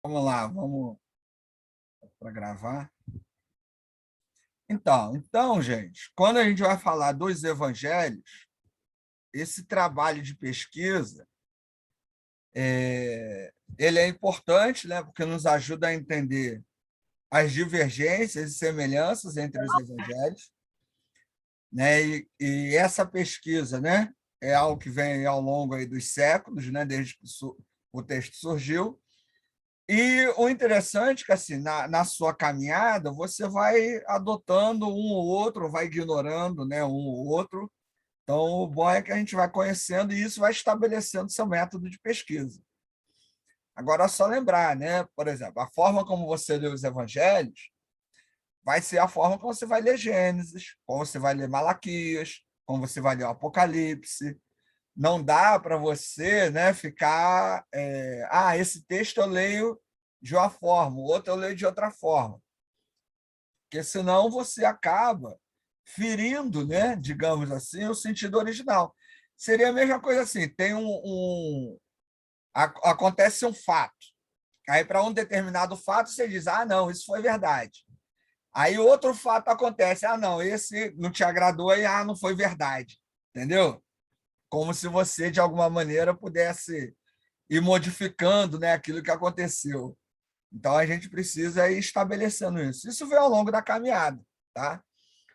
Vamos lá, vamos para gravar. Então, gente, quando a gente vai falar dos evangelhos, esse trabalho de pesquisa, ele é importante, né, porque nos ajuda a entender as divergências e semelhanças entre os evangelhos, né, e essa pesquisa, né, é algo que vem ao longo aí dos séculos, né, desde que o texto surgiu. E o interessante é que, assim, na sua caminhada, você vai adotando um ou outro, vai ignorando, né, um ou outro. Então, o bom é que a gente vai conhecendo e isso vai estabelecendo seu método de pesquisa. Agora, é só lembrar, né, por exemplo, a forma como você lê os evangelhos vai ser a forma como você vai ler Gênesis, como você vai ler Malaquias, como você vai ler o Apocalipse. Não dá para você, né, ficar. Esse texto eu leio de uma forma, o outro eu leio de outra forma. Porque senão você acaba ferindo, né, digamos assim, o sentido original. Seria a mesma coisa assim: acontece um fato. Aí, para um determinado fato, você diz: não, isso foi verdade. Aí, outro fato acontece: não, esse não te agradou, aí, não foi verdade. Entendeu? Como se você, de alguma maneira, pudesse ir modificando, né, aquilo que aconteceu. Então, a gente precisa ir estabelecendo isso. Isso vem ao longo da caminhada, tá?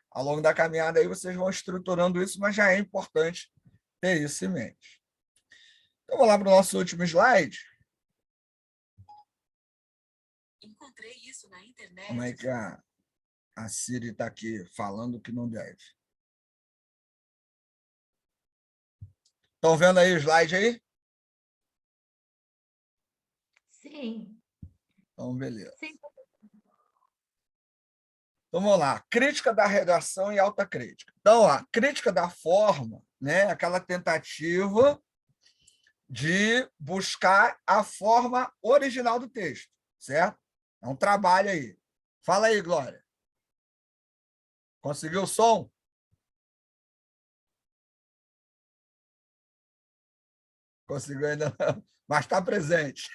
Ao longo da caminhada, aí vocês vão estruturando isso, mas já é importante ter isso em mente. Então, vamos lá para o nosso último slide. Encontrei isso na internet. Como é que a Siri está aqui falando que não deve? Estão vendo aí o slide aí? Sim. Então, beleza. Sim. Então, vamos lá. Crítica da redação e alta crítica. Então, a crítica da forma, né, aquela tentativa de buscar a forma original do texto, certo? É um trabalho aí. Fala aí, Glória. Conseguiu o som? Conseguiu ainda não, mas está presente.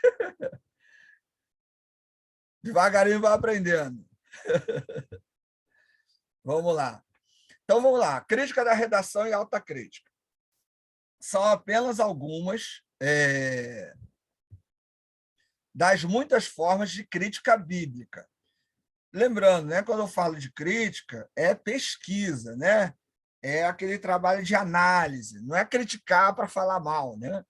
Devagarinho vai aprendendo. Vamos lá. Então, vamos lá. Crítica da redação e alta crítica. São apenas algumas das muitas formas de crítica bíblica. Lembrando, né, quando eu falo de crítica, é pesquisa, né? É aquele trabalho de análise, não é criticar para falar mal, né?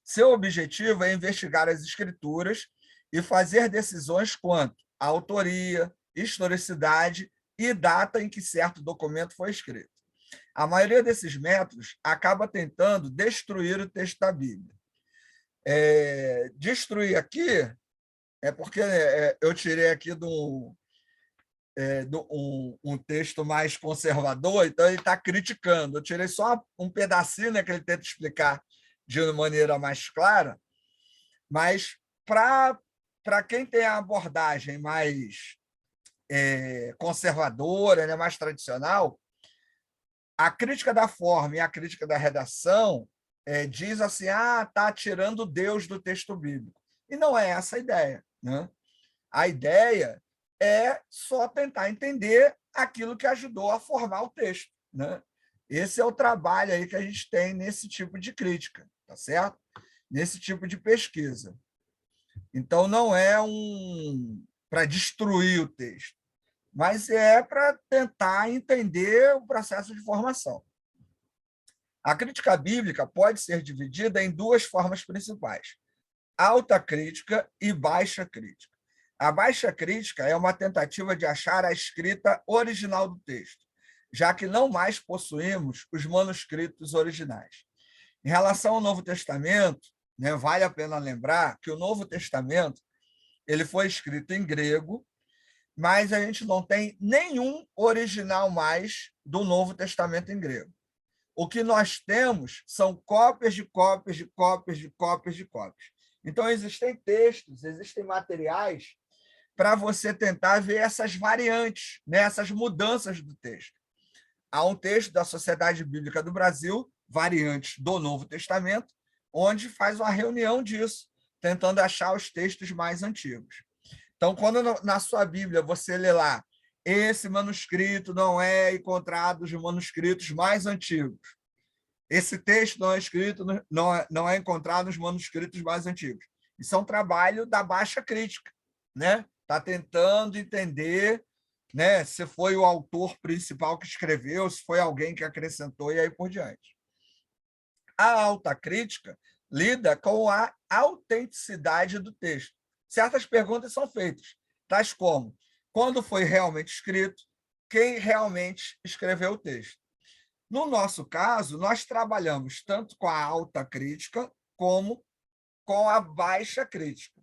Seu objetivo é investigar as escrituras e fazer decisões quanto à autoria, historicidade e data em que certo documento foi escrito. A maioria desses métodos acaba tentando destruir o texto da Bíblia. Destruir aqui é porque eu tirei aqui um texto mais conservador, então ele está criticando. Eu tirei só um pedacinho, né, que ele tenta explicar de uma maneira mais clara, mas para quem tem a abordagem mais conservadora, né, mais tradicional, a crítica da forma e a crítica da redação diz assim, está tirando Deus do texto bíblico. E não é essa a ideia, né? A ideia é só tentar entender aquilo que ajudou a formar o texto, né? Esse é o trabalho aí que a gente tem nesse tipo de crítica, tá certo? Nesse tipo de pesquisa. Então, não é para destruir o texto, mas é para tentar entender o processo de formação. A crítica bíblica pode ser dividida em duas formas principais: alta crítica e baixa crítica. A baixa crítica é uma tentativa de achar a escrita original do texto, já que não mais possuímos os manuscritos originais. Em relação ao Novo Testamento, né, vale a pena lembrar que o Novo Testamento ele foi escrito em grego, mas a gente não tem nenhum original mais do Novo Testamento em grego. O que nós temos são cópias de cópias de cópias de cópias de cópias. Então, existem textos, existem materiais para você tentar ver essas variantes, né, essas mudanças do texto. Há um texto da Sociedade Bíblica do Brasil, variantes do Novo Testamento, onde faz uma reunião disso, tentando achar os textos mais antigos. Então, quando na sua Bíblia você lê lá, esse manuscrito não é encontrado nos manuscritos mais antigos. Esse texto não é escrito, não é encontrado nos manuscritos mais antigos. Isso é um trabalho da baixa crítica, né? Está tentando entender, né, se foi o autor principal que escreveu, se foi alguém que acrescentou e aí por diante. A alta crítica lida com a autenticidade do texto. Certas perguntas são feitas, tais como: quando foi realmente escrito? Quem realmente escreveu o texto? No nosso caso, nós trabalhamos tanto com a alta crítica como com a baixa crítica.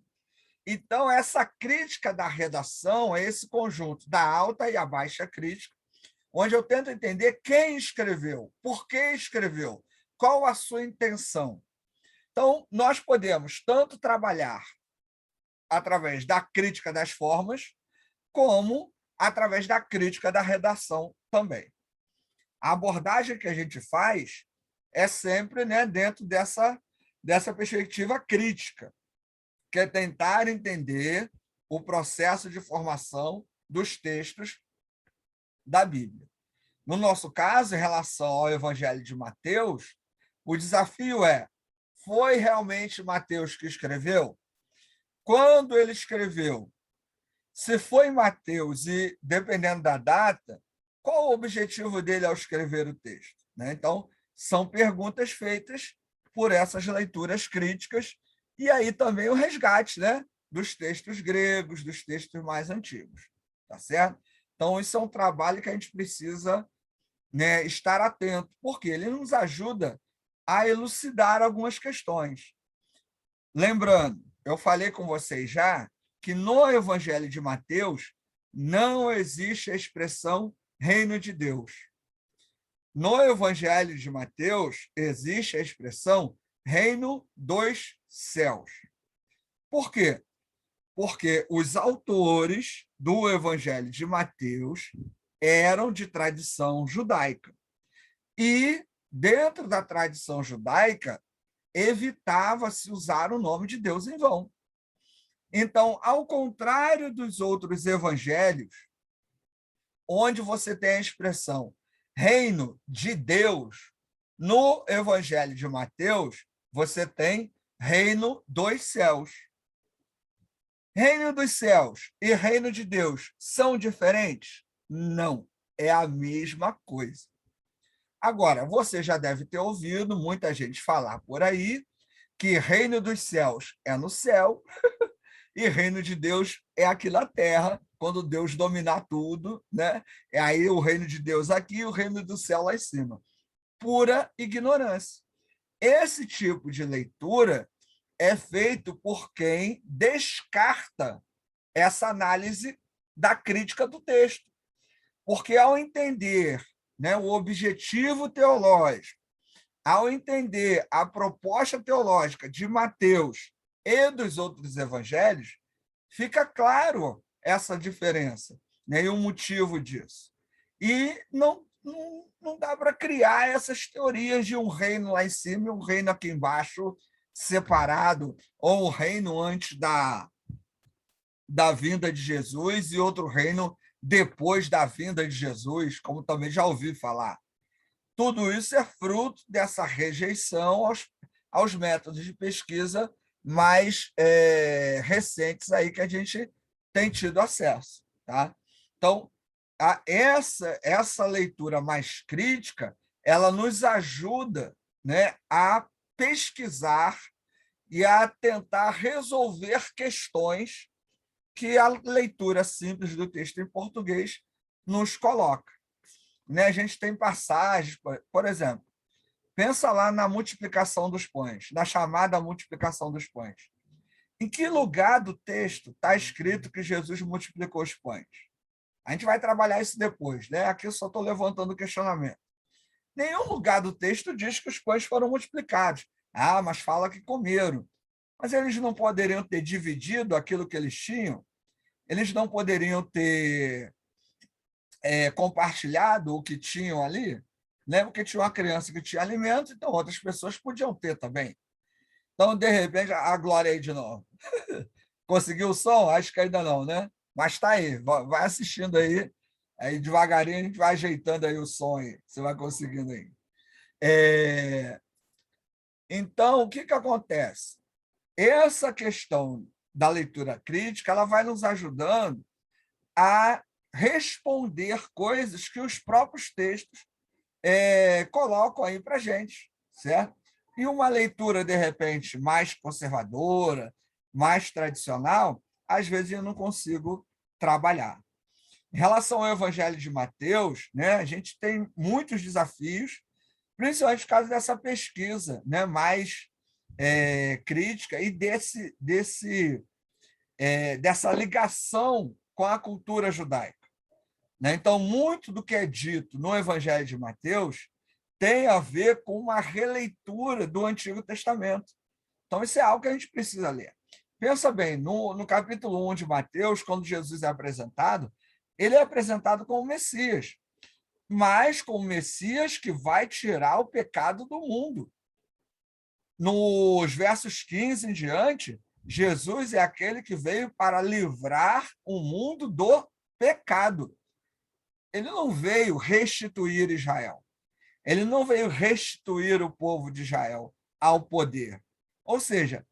Então, essa crítica da redação é esse conjunto da alta e a baixa crítica, onde eu tento entender quem escreveu, por que escreveu, qual a sua intenção. Então, nós podemos tanto trabalhar através da crítica das formas, como através da crítica da redação também. A abordagem que a gente faz é sempre, né, dentro dessa perspectiva crítica, que é tentar entender o processo de formação dos textos da Bíblia. No nosso caso, em relação ao Evangelho de Mateus, o desafio é: foi realmente Mateus que escreveu? Quando ele escreveu? Se foi Mateus e, dependendo da data, qual o objetivo dele ao escrever o texto? Né? Então, são perguntas feitas por essas leituras críticas e aí também o resgate, né, dos textos gregos, dos textos mais antigos. Tá certo? Então, isso é um trabalho que a gente precisa, né, estar atento, porque ele nos ajuda a elucidar algumas questões. Lembrando, eu falei com vocês já que no Evangelho de Mateus não existe a expressão reino de Deus. No Evangelho de Mateus existe a expressão reino dos céus. Por quê? Porque os autores do Evangelho de Mateus eram de tradição judaica. E, dentro da tradição judaica, evitava-se usar o nome de Deus em vão. Então, ao contrário dos outros evangelhos, onde você tem a expressão reino de Deus, no Evangelho de Mateus, você tem reino dos céus. Reino dos céus e reino de Deus são diferentes? Não, é a mesma coisa. Agora, você já deve ter ouvido muita gente falar por aí que reino dos céus é no céu e reino de Deus é aqui na terra, quando Deus dominar tudo, né? É aí o reino de Deus aqui e o reino do céu lá em cima. Pura ignorância. Esse tipo de leitura é feito por quem descarta essa análise da crítica do texto. Porque ao entender, né, o objetivo teológico, ao entender a proposta teológica de Mateus e dos outros evangelhos, fica claro essa diferença, né, e o motivo disso. E não dá para criar essas teorias de um reino lá em cima e um reino aqui embaixo, separado, ou um reino antes da vinda de Jesus e outro reino depois da vinda de Jesus, como também já ouvi falar. Tudo isso é fruto dessa rejeição aos métodos de pesquisa mais recentes aí que a gente tem tido acesso. Tá? Então, essa leitura mais crítica, ela nos ajuda, né, a pesquisar e a tentar resolver questões que a leitura simples do texto em português nos coloca. Né? A gente tem passagens, por exemplo, pensa lá na multiplicação dos pães, na chamada multiplicação dos pães. Em que lugar do texto está escrito que Jesus multiplicou os pães? A gente vai trabalhar isso depois, né? Aqui eu só estou levantando o questionamento. Nenhum lugar do texto diz que os pães foram multiplicados. Ah, mas fala que comeram. Mas eles não poderiam ter dividido aquilo que eles tinham? Eles não poderiam ter compartilhado o que tinham ali? Né? Porque tinha uma criança que tinha alimento, então outras pessoas podiam ter também. Então, de repente, a Glória aí de novo. Conseguiu o som? Acho que ainda não, né? Mas está aí, vai assistindo aí devagarinho a gente vai ajeitando aí o som aí, você vai conseguindo aí. Então, o que acontece? Essa questão da leitura crítica, ela vai nos ajudando a responder coisas que os próprios textos colocam aí para a gente, certo? E uma leitura, de repente, mais conservadora, mais tradicional, às vezes eu não consigo trabalhar. Em relação ao Evangelho de Mateus, né, a gente tem muitos desafios, principalmente por causa dessa pesquisa, né, mais crítica e dessa ligação com a cultura judaica. Né? Então, muito do que é dito no Evangelho de Mateus tem a ver com uma releitura do Antigo Testamento. Então, isso é algo que a gente precisa ler. Pensa bem, no capítulo 1 de Mateus, quando Jesus é apresentado, ele é apresentado como Messias, mas como Messias que vai tirar o pecado do mundo. Nos versos 15 em diante, Jesus é aquele que veio para livrar o mundo do pecado. Ele não veio restituir Israel. Ele não veio restituir o povo de Israel ao poder. Ou seja,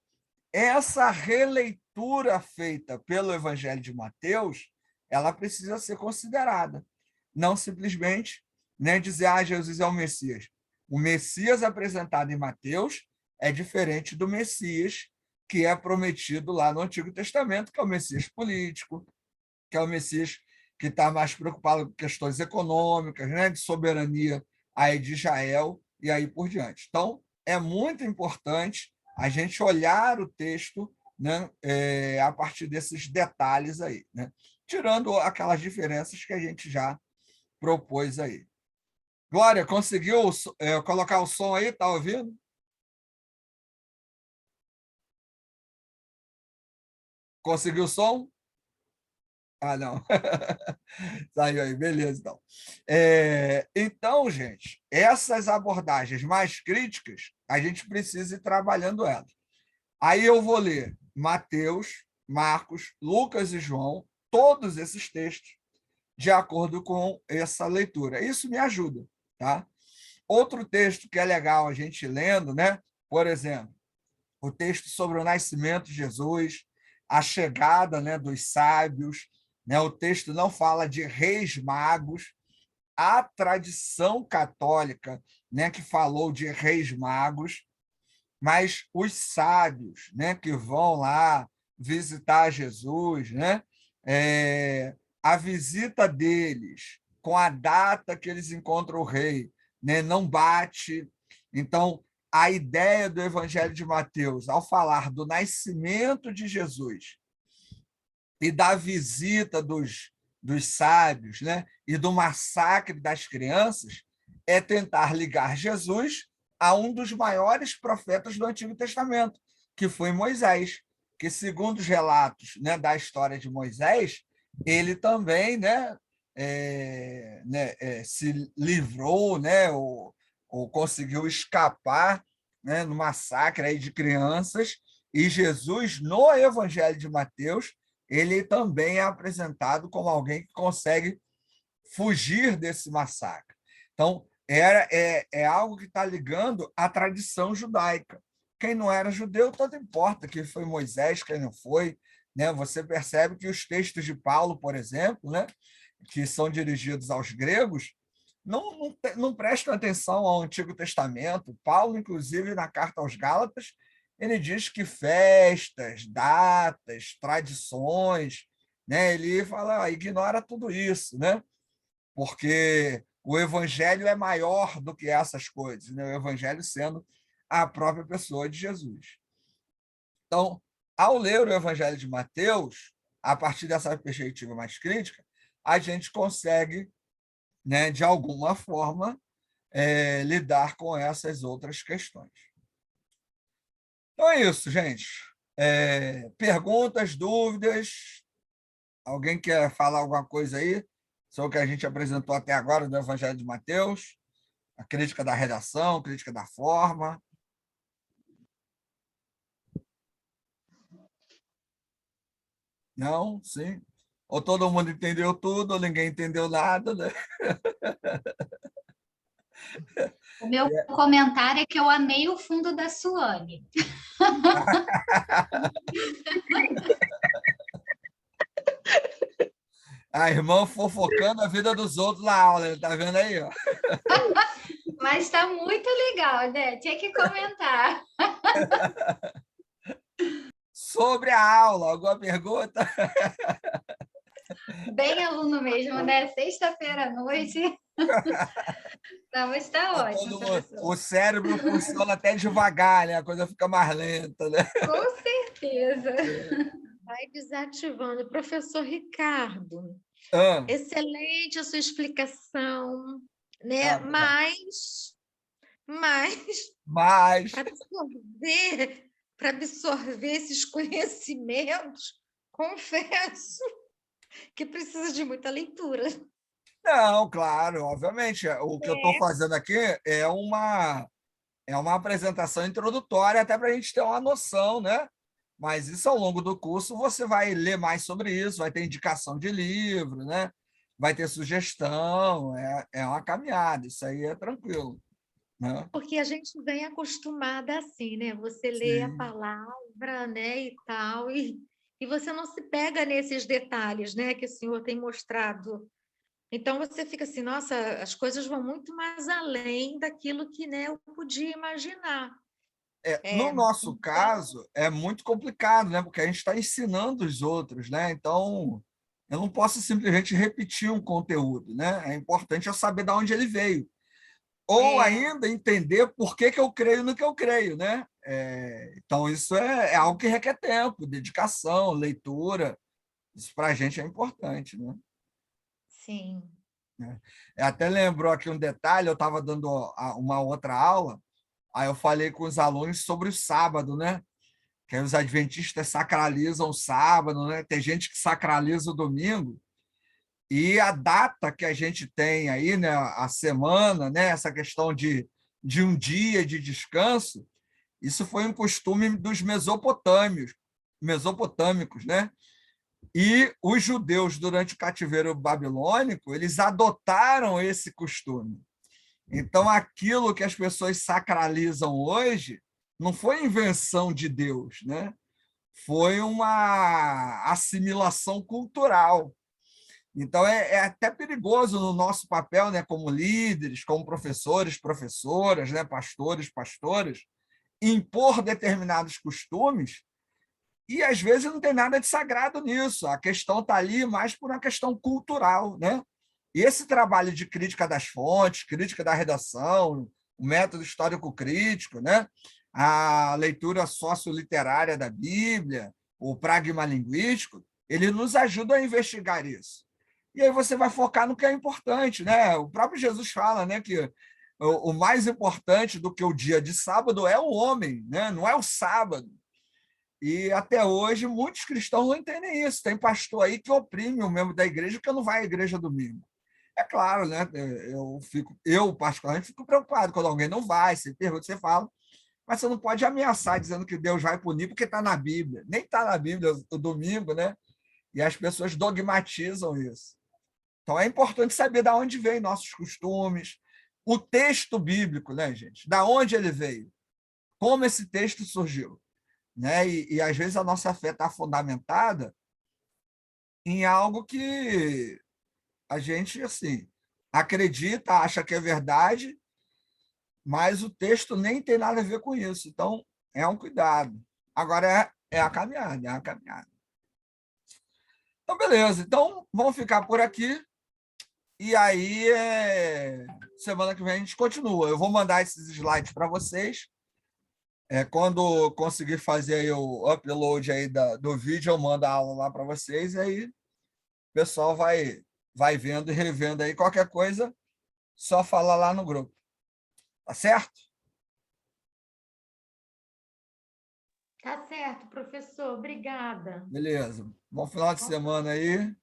essa releitura feita pelo Evangelho de Mateus, ela precisa ser considerada. Não simplesmente, né, dizer, Jesus é o Messias. O Messias apresentado em Mateus é diferente do Messias que é prometido lá no Antigo Testamento, que é o Messias político, que é o Messias que está mais preocupado com questões econômicas, né, de soberania aí de Israel e aí por diante. Então, é muito importante a gente olhar o texto, né, a partir desses detalhes aí, né, tirando aquelas diferenças que a gente já propôs aí. Glória, conseguiu colocar o som aí? Está ouvindo? Conseguiu o som? Ah, não. Saiu aí, beleza, então. Então, gente, essas abordagens mais críticas, a gente precisa ir trabalhando elas. Aí eu vou ler Mateus, Marcos, Lucas e João, todos esses textos, de acordo com essa leitura. Isso me ajuda, tá? Outro texto que é legal a gente lendo, né? Por exemplo, o texto sobre o nascimento de Jesus, a chegada, né, dos sábios, né? O texto não fala de reis magos, a tradição católica, né, que falou de reis magos, mas os sábios, né, que vão lá visitar Jesus, né, a visita deles com a data que eles encontram o rei, né, não bate. Então, a ideia do Evangelho de Mateus, ao falar do nascimento de Jesus e da visita dos sábios, né, e do massacre das crianças, é tentar ligar Jesus a um dos maiores profetas do Antigo Testamento, que foi Moisés, que, segundo os relatos, né, da história de Moisés, ele também, se livrou, né, ou conseguiu escapar, né, no massacre aí de crianças, e Jesus, no Evangelho de Mateus, ele também é apresentado como alguém que consegue fugir desse massacre. Então, é algo que está ligando à tradição judaica. Quem não era judeu, tanto importa quem foi Moisés, quem não foi. Né? Você percebe que os textos de Paulo, por exemplo, né, que são dirigidos aos gregos, não prestam atenção ao Antigo Testamento. Paulo, inclusive, na carta aos Gálatas, ele diz que festas, datas, tradições, né, ele fala, ignora tudo isso, né? Porque o evangelho é maior do que essas coisas, né? O evangelho sendo a própria pessoa de Jesus. Então, ao ler o evangelho de Mateus, a partir dessa perspectiva mais crítica, a gente consegue, né, de alguma forma, lidar com essas outras questões. Então é isso, gente. Perguntas, dúvidas? Alguém quer falar alguma coisa aí sobre o que a gente apresentou até agora do Evangelho de Mateus? A crítica da redação, crítica da forma. Não? Sim. Ou todo mundo entendeu tudo, ou ninguém entendeu nada, né? O meu comentário é que eu amei o fundo da Suane. A irmã fofocando a vida dos outros na aula, tá vendo aí, ó? Mas está muito legal, né? Tinha que comentar. Sobre a aula, alguma pergunta? Bem aluno mesmo, né? Sexta-feira à noite. Não, mas está ótimo, O professor. cérebro funciona até devagar, né? A coisa fica mais lenta, né? Com certeza. Vai desativando. Professor Ricardo, Ah, excelente a sua explicação, né? obrigado. Mas Mas, para absorver esses conhecimentos, confesso que precisa de muita leitura. não, claro, obviamente. O que eu estou fazendo aqui é uma apresentação introdutória, até para a gente ter uma noção, né? Mas isso ao longo do curso você vai ler mais sobre isso, vai ter indicação de livro, né? Vai ter sugestão, é uma caminhada, isso aí é tranquilo, né? Porque a gente vem acostumada assim, né? Você lê a Sim. palavra, né, e tal, e você não se pega nesses detalhes, né, que o senhor tem mostrado. Então você fica assim, nossa, as coisas vão muito mais além daquilo que, né, eu podia imaginar. No É, nosso então, caso, é muito complicado, né? Porque a gente está ensinando os outros, né? Então, eu não posso simplesmente repetir um conteúdo, né? É importante eu saber de onde ele veio. Ou é, ainda entender por que que eu creio no que eu creio, né? Então, isso é algo que requer tempo, dedicação, leitura. Isso para a gente é importante, né? sim. Até lembrou aqui um detalhe, eu estava dando uma outra aula, aí eu falei com os alunos sobre o sábado, né? Que aí os adventistas sacralizam o sábado, né? Tem gente que sacraliza o domingo, e a data que a gente tem aí, né? A semana, né? Essa questão de um dia de descanso, isso foi um costume dos mesopotâmicos, né? E os judeus, durante o cativeiro babilônico, eles adotaram esse costume. Então, aquilo que as pessoas sacralizam hoje não foi invenção de Deus, né? Foi uma assimilação cultural. Então, é até perigoso no nosso papel, né, como líderes, como professores, professoras, né, pastores, pastoras, impor determinados costumes e, às vezes, não tem nada de sagrado nisso. A questão está ali mais por uma questão cultural, né? E esse trabalho de crítica das fontes, crítica da redação, o método histórico-crítico, né? A leitura socioliterária da Bíblia, o pragma linguístico, ele nos ajuda a investigar isso. E aí você vai focar no que é importante, né? O próprio Jesus fala, né, que o mais importante do que o dia de sábado é o homem, né? Não é o sábado. E até hoje muitos cristãos não entendem isso. Tem pastor aí que oprime o membro da igreja que não vai à igreja domingo. É claro, né? Eu particularmente fico preocupado quando alguém não vai, você pergunta, você fala, mas você não pode ameaçar dizendo que Deus vai punir porque está na Bíblia. Nem está na Bíblia o domingo, né? E as pessoas dogmatizam isso. Então é importante saber de onde vêm nossos costumes, o texto bíblico, né, gente? Da onde ele veio, como esse texto surgiu, né? E às vezes a nossa fé está fundamentada em algo que a gente assim acredita, acha que é verdade, mas o texto nem tem nada a ver com isso. Então, é um cuidado. Agora é a caminhada, é a caminhada. Então, beleza. Então, vamos ficar por aqui. E aí, semana que vem a gente continua. Eu vou mandar esses slides para vocês. Quando conseguir fazer aí o upload aí do vídeo, eu mando a aula lá para vocês. E aí, o pessoal vai vendo e revendo aí. Qualquer coisa, só falar lá no grupo. Tá certo? Tá certo, professor. Obrigada. Beleza. Bom final de semana aí.